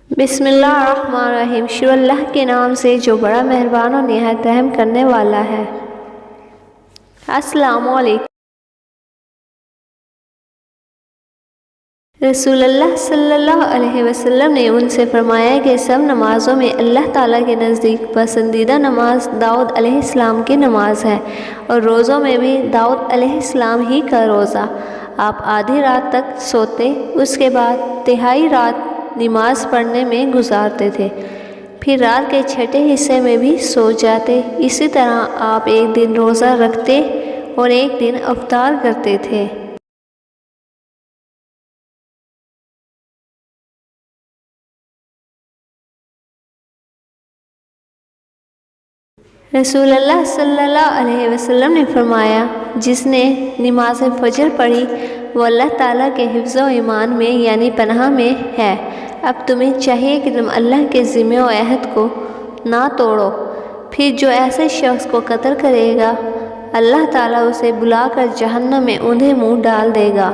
بسم اللہ الرحمن الرحیم، شروع اللہ کے نام سے جو بڑا مہربان و نہایت رحم کرنے والا ہے۔ السلام علیکم۔ رسول اللہ صلی اللہ علیہ وسلم نے ان سے فرمایا کہ سب نمازوں میں اللہ تعالیٰ کے نزدیک پسندیدہ نماز داؤد علیہ السلام کی نماز ہے، اور روزوں میں بھی داؤد علیہ السلام ہی کا روزہ۔ آپ آدھی رات تک سوتے، اس کے بعد تہائی رات نماز پڑھنے میں گزارتے تھے، پھر رات کے چھٹے حصے میں بھی سو جاتے۔ اسی طرح آپ ایک دن روزہ رکھتے اور ایک دن افطار کرتے تھے۔ رسول اللہ صلی اللہ علیہ وسلم نے فرمایا، جس نے نماز فجر پڑھی وہ اللہ تعالیٰ کے حفظ و ایمان میں یعنی پناہ میں ہے۔ اب تمہیں چاہیے کہ تم اللہ کے ذمہ و عہد کو نہ توڑو۔ پھر جو ایسے شخص کو قتل کرے گا، اللہ تعالیٰ اسے بلا کر جہنم میں اندھے منہ ڈال دے گا۔